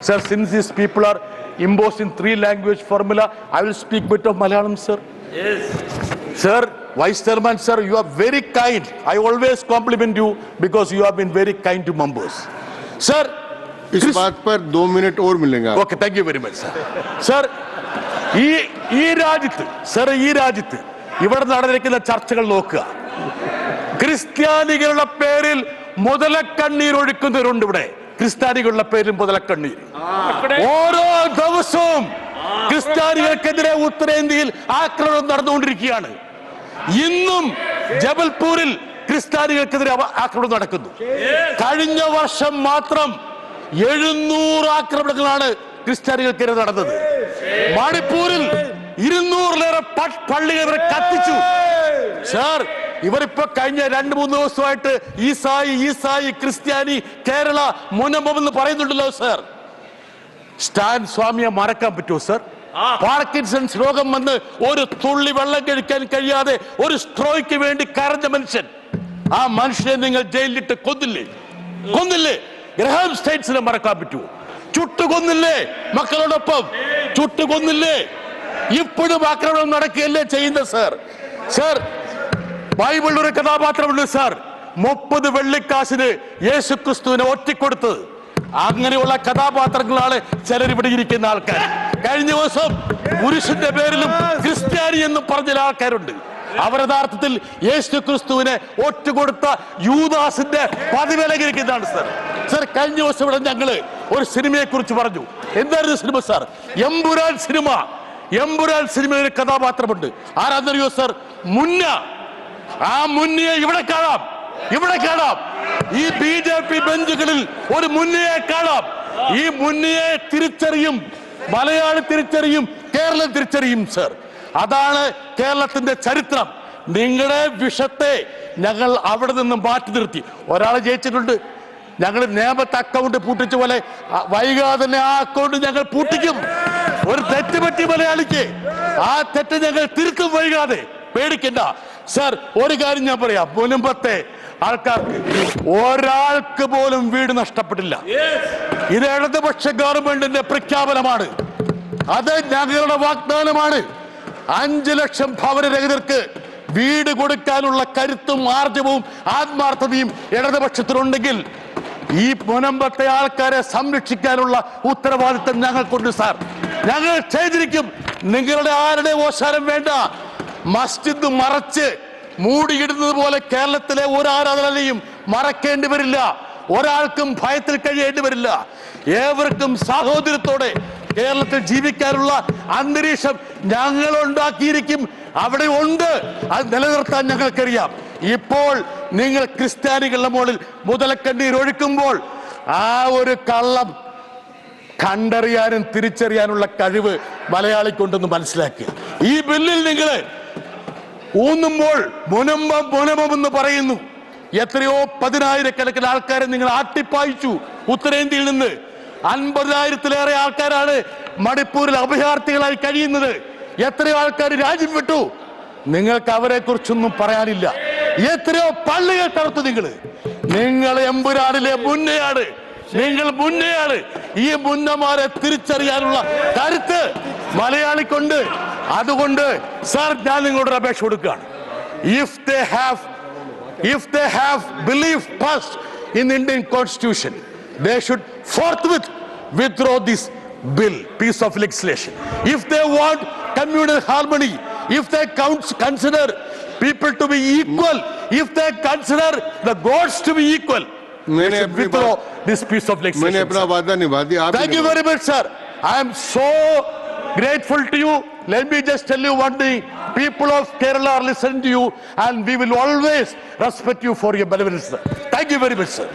Sir, since these people are imposing three-language formula, I will speak bit of Malayalam, sir. Yes. Sir, Vice Chairman, sir, you are very kind. I always compliment you because you have been very kind to members. Sir, इस बात पर 2 minute और मिलेंगे. Okay, thank you very much, sir. Sir, ഈ രാജ്യത്ത് ഇവിടെ നടന്നിരിക്കുന്ന ചർച്ചകൾ നോക്കുക. ക്രിസ്ത്യാനികളുടെ പേരിൽ മുതലക്കണ്ണീർ ഒഴുക്കുന്നവരുണ്ട് ഇവിടെ. ക്രിസ്ത്യാനികളുടെ പേരിൽ മുതലക്കണ്ണീർ ഓരോ ദിവസവും ക്രിസ്ത്യാനികൾക്കെതിരെ ഉത്തരേന്ത്യയിൽ ആക്രമണം നടന്നുകൊണ്ടിരിക്കുകയാണ്. ഇന്നും ജബൽപൂരിൽ ക്രിസ്ത്യാനികൾക്കെതിരെ ആക്രമണം നടക്കുന്നു. കഴിഞ്ഞ വർഷം മാത്രം 700 ആക്രമണങ്ങളാണ് ക്രിസ്ത്യാനികൾക്കെതിരെ നടന്നത്. മണിപ്പൂരിൽ 200-ലേറെ പള്ളികൾ ഇവരെ കത്തിച്ചു. സാർ, ഇവരിപ്പോ കഴിഞ്ഞ 2-3 ദിവസമായിട്ട് ഈസായി ക്രിസ്ത്യാനി കേരള മുനമ്പെന്ന് പറയുന്നുണ്ടല്ലോ സാർ. സ്റ്റാൻ സ്വാമിയെ മറക്കാൻ പറ്റുമോ സാർ? പാർക്കിൻസൺസ് രോഗം വന്ന് ഒരു തുള്ളി വെള്ളം കഴിക്കാൻ കഴിയാതെ ഒരു സ്ട്രോയ്ക്ക് വേണ്ടി കരഞ്ഞ മനുഷ്യൻ, ആ മനുഷ്യനെ നിങ്ങൾ ജയിലിലിട്ട് കൊന്നില്ലേ? ഗ്രഹാം സ്റ്റേറ്റ്സിനെ മറക്കാൻ പറ്റുമോ? ചുട്ടുകൊന്നില്ലേ? മക്കളോടൊപ്പം ചുട്ടുകൊന്നില്ലേ? ഇപ്പോഴും ആക്രമണം നടക്കുകയല്ലേ ചെയ്യുന്നത് സാർ? സാർ, ബൈബിളിൽ ഒരു കഥാപാത്രമുണ്ട് സാർ, 30 വെള്ളിക്കാശിന് യേശുക്രിസ്തുവിനെ ഒറ്റിക്കൊടുത്തത്. അങ്ങനെയുള്ള കഥാപാത്രങ്ങളാണ് ചിലർ ഇവിടെ ഇരിക്കുന്ന ആൾക്കാർ. കഴിഞ്ഞ ദിവസം പുരുഷന്റെ പേരിലും ക്രിസ്ത്യാനി എന്നും പറഞ്ഞ ആൾക്കാരുണ്ട്. അവർ യഥാർത്ഥത്തിൽ യേശുക്രിസ്തുവിനെ ഒറ്റുകൊടുത്ത യൂദാസിന്റെ പതിവിലകിരിക്കുന്നതാണ് സാർ. സാർ, കഴിഞ്ഞ ദിവസം ഇവിടെ ഞങ്ങള് ഒരു സിനിമയെ കുറിച്ച് പറഞ്ഞു. എന്തായിരുന്നു സിനിമ സാർ? എമ്പുരാൻ സിനിമയിൽ ഒരു കഥാപാത്രമുണ്ട്. ആരാന്നറിയോ സാർ? മുന്ന. ആ മുന്നയെ ഇവിടെ കാണാം. ഈ BJP ബെഞ്ചുകളിൽ ഒരു മുന്നയെ കാണാം. ഈ മുന്നയെ തിരിച്ചറിയും മലയാളി, തിരിച്ചറിയും കേരളം, തിരിച്ചറിയും സാർ. അതാണ് കേരളത്തിന്റെ ചരിത്രം. നിങ്ങളുടെ വിഷത്തെ ഞങ്ങൾ അവിടെ നിന്ന് മാറ്റി നിർത്തി. ഒരാളെ ജയിച്ചിട്ടുണ്ട്, ഞങ്ങൾ നിയമത്തെ അക്കൗണ്ട് പൂട്ടിച്ച പോലെ വൈകാതെ തന്നെ ആ അക്കൗണ്ട് ഞങ്ങൾ പൂട്ടിക്കും. ഒരു തെറ്റ് പറ്റി മലയാളിക്ക്, ആ തെറ്റ് ഞങ്ങൾ തിരുത്തും വൈകാതെ, പേടിക്കണ്ട സാർ. ഒരു കാര്യം ഞാൻ പറയാം, മുൻപത്തെ ആൾക്കാർക്ക് ഒരാൾക്ക് പോലും വീട് നഷ്ടപ്പെട്ടില്ല. ഇത് ഇടതുപക്ഷ ഗവൺമെന്റിന്റെ പ്രഖ്യാപനമാണ്, അത് ഞങ്ങളുടെ വാഗ്ദാനമാണ്. 5 ലക്ഷം ഭവനരഹിതർക്ക് വീട് കൊടുക്കാനുള്ള കരുത്തും ആർജവവും ആത്മാർത്ഥതയും ഇടതുപക്ഷത്തിനുണ്ടെങ്കിൽ ഈ മുനമ്പത്തെ ആൾക്കാരെ സംരക്ഷിക്കാനുള്ള ഉത്തരവാദിത്തം ഞങ്ങൾക്കുണ്ട് സാർ. ഞങ്ങൾ ചെയ്തിരിക്കും. നിങ്ങളുടെ ആരുടെ ഓശാരം വേണ്ട. മസ്ജിദ് മറച്ച് മൂടിയിടുന്നത് പോലെ കേരളത്തിലെ ഒരു ആരാധനയും മറക്കേണ്ടി വരില്ല. ഒരാൾക്കും ഭയത്തിൽ കഴിയേണ്ടി വരില്ല. ഏവർക്കും സാഹോദര്യത്തോടെ കേരളത്തിൽ ജീവിക്കാനുള്ള അന്തരീക്ഷം ഞങ്ങൾ ഉണ്ടാക്കിയിരിക്കും. അവിടെ ഉണ്ട്, അത് നിലനിർത്താൻ ഞങ്ങൾക്കറിയാം. ഇപ്പോൾ നിങ്ങൾ ക്രിസ്ത്യാനികളുടെ മുകളിൽ മുതലക്കണ്ണീർ ഒഴുക്കുമ്പോൾ ആ ഒരു കള്ളം കണ്ടറിയാനും തിരിച്ചറിയാനുള്ള കഴിവ് മലയാളിക്കൊണ്ടെന്ന് മനസ്സിലാക്കുക. ഈ ബില്ലിൽ നിങ്ങൾ ഊന്നുമ്പോൾ മുനമ്പം എന്ന് പറയുന്നു. എത്രയോ 10,000-കണക്കിന് ആൾക്കാരെ നിങ്ങൾ ആട്ടിപ്പായിച്ചു ഉത്തരേന്ത്യയിൽ നിന്ന്. 50,000-ലേറെ ആൾക്കാരാണ് മണിപ്പൂരിൽ അഭയാർത്ഥികളായി കഴിയുന്നത്. എത്രയോ ആൾക്കാർ രാജ്യം വിട്ടു. നിങ്ങൾക്ക് അവരെ കുറിച്ചൊന്നും പറയാനില്ല. എത്രയോ പള്ളികൾ തകർത്തു. നിങ്ങൾ എമ്പുരാനിലെ മുന്നയാണ്. ഈ മുന്നമാരെ തിരിച്ചറിയാനുള്ള കരുത്ത് മലയാളിക്കുണ്ട്. അതുകൊണ്ട് സാർ, ഞാൻ നിങ്ങളോട് അപേക്ഷ കൊടുക്കുകയാണ്. If they have belief trust in the Indian Constitution, they should forthwith withdraw this bill, piece of legislation. If they want communal harmony, if they consider people to be equal, if they consider the gods to be equal, they should withdraw this piece of legislation. मैंने अपना वादा निभा दिया. Thank you very much, sir. I am so grateful to you. Let me just tell you one thing. People of Kerala are listening to you, and we will always respect you for your benevolence. Thank you very much, sir.